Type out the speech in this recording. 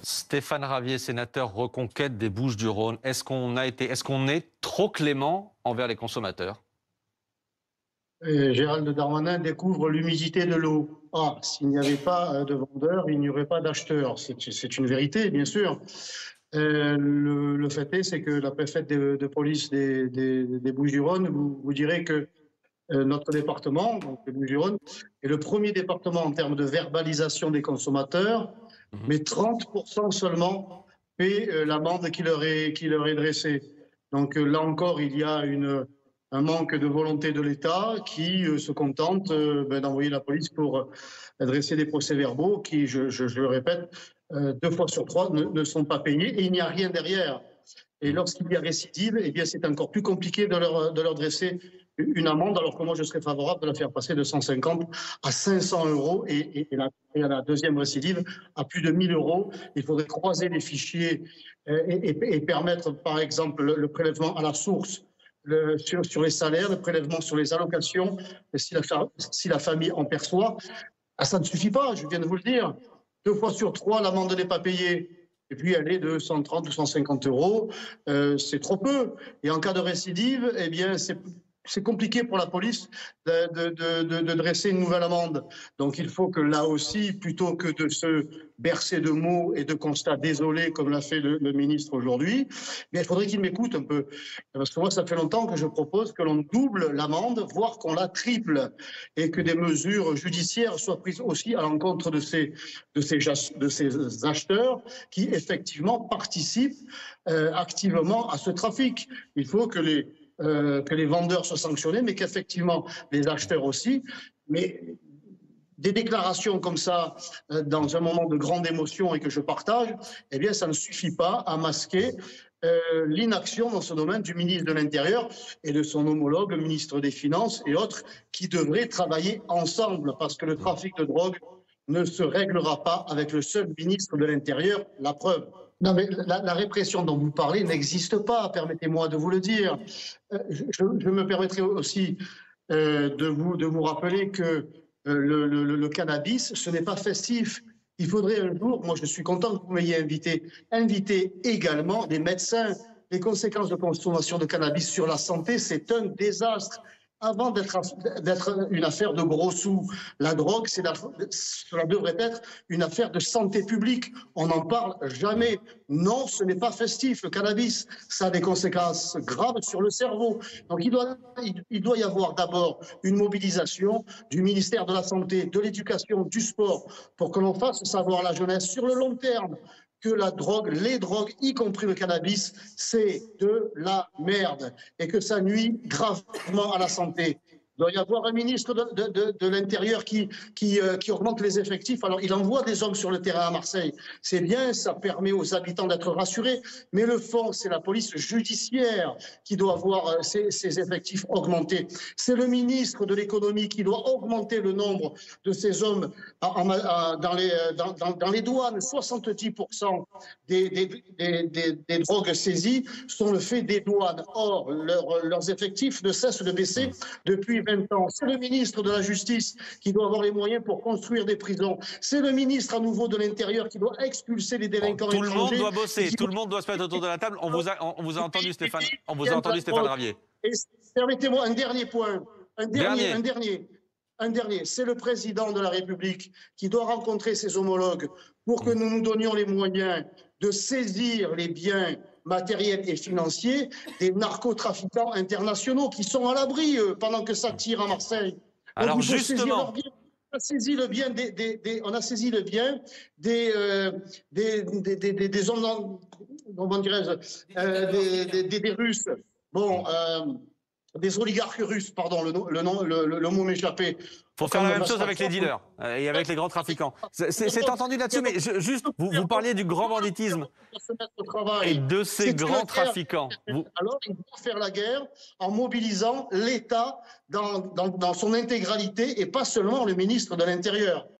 Stéphane Ravier, sénateur Reconquête des Bouches-du-Rhône. Est-ce qu'on est trop clément envers les consommateurs? Gérald Darmanin découvre l'humidité de l'eau. Ah, s'il n'y avait pas de vendeurs, il n'y aurait pas d'acheteurs. C'est une vérité, bien sûr. Le fait est, c'est que la préfète de police des Bouches-du-Rhône vous dirait que notre département, donc les Bouches-du-Rhône, est le premier département en termes de verbalisation des consommateurs, Mhm. mais 30% seulement paient l'amende qui leur est dressée. Donc là encore, il y a un manque de volonté de l'État qui se contente d'envoyer la police pour dresser des procès-verbaux qui, je le répète, 2 fois sur 3 ne sont pas payés et il n'y a rien derrière. Et Mhm. lorsqu'il y a récidive, eh bien, c'est encore plus compliqué de leur dresser une amende, alors que moi, je serais favorable de la faire passer de 150 à 500 euros et à la deuxième récidive à plus de 1000 euros. Il faudrait croiser les fichiers et permettre, par exemple, le prélèvement à la source sur les salaires, le prélèvement sur les allocations, si la famille en perçoit. Ah, ça ne suffit pas, je viens de vous le dire. 2 fois sur 3, l'amende n'est pas payée. Et puis, elle est de 130 ou 150 euros. C'est trop peu. Et en cas de récidive, eh bien, c'est compliqué pour la police de dresser une nouvelle amende. Donc, il faut que là aussi, plutôt que de se bercer de mots et de constats désolés, comme l'a fait le ministre aujourd'hui, il faudrait qu'il m'écoute un peu. Parce que moi, ça fait longtemps que je propose que l'on double l'amende, voire qu'on la triple, et que des mesures judiciaires soient prises aussi à l'encontre de ces acheteurs qui, effectivement, participent activement à ce trafic. Il faut que les vendeurs soient sanctionnés, mais qu'effectivement, les acheteurs aussi. Mais des déclarations comme ça, dans un moment de grande émotion et que je partage, eh bien, ça ne suffit pas à masquer l'inaction dans ce domaine du ministre de l'Intérieur et de son homologue, le ministre des Finances et autres, qui devraient travailler ensemble, parce que le trafic de drogue ne se réglera pas avec le seul ministre de l'Intérieur. La preuve. Non, mais la répression dont vous parlez n'existe pas, permettez-moi de vous le dire. Je me permettrai aussi de vous rappeler que le cannabis, ce n'est pas festif. Il faudrait un jour, moi je suis content que vous m'ayez invité également des médecins. Les conséquences de consommation de cannabis sur la santé, c'est un désastre. Avant d'être une affaire de gros sous, la drogue, cela devrait être une affaire de santé publique. On n'en parle jamais. Non, ce n'est pas festif. Le cannabis, ça a des conséquences graves sur le cerveau. Donc il doit y avoir d'abord une mobilisation du ministère de la Santé, de l'Éducation, du Sport, pour que l'on fasse savoir à la jeunesse sur le long terme que la drogue, les drogues, y compris le cannabis, c'est de la merde et que ça nuit gravement à la santé. Il doit y avoir un ministre de l'Intérieur qui augmente les effectifs. Alors, il envoie des hommes sur le terrain à Marseille. C'est bien, ça permet aux habitants d'être rassurés. Mais le fond, c'est la police judiciaire qui doit avoir ses effectifs augmentés. C'est le ministre de l'économie qui doit augmenter le nombre de ces hommes dans les douanes. 70% des drogues saisies sont le fait des douanes. Or, leurs effectifs ne cessent de baisser depuis 20 ans. C'est le ministre de la Justice qui doit avoir les moyens pour construire des prisons. C'est le ministre à nouveau de l'Intérieur qui doit expulser les Bon, délinquants tout le monde étrangers. doit bosser, tout le monde doit se mettre autour de la table. On vous a entendu, Stéphane. On vous a entendu, Stéphane Ravier. Et permettez-moi un dernier point. Dernier. Un dernier. C'est le président de la République qui doit rencontrer ses homologues pour que nous nous donnions les moyens de saisir les biens matériels et financiers des narcotrafiquants internationaux qui sont à l'abri pendant que ça tire à Marseille. Donc Alors il faut saisir leurs justement, biens. On a saisi le bien des hommes, comment dirais-je, des Russes. Bon, des oligarques russes, pardon, le mot m'échappait. faut faire la Comme même chose avec les Rastafari. dealers et avec les grands trafiquants. C'est entendu là-dessus, mais juste, vous parliez du grand banditisme Se mettre au et travail. de ces C'est une grands guerre. trafiquants. Alors, il faut faire la guerre en mobilisant l'État dans son intégralité et pas seulement le ministre de l'Intérieur.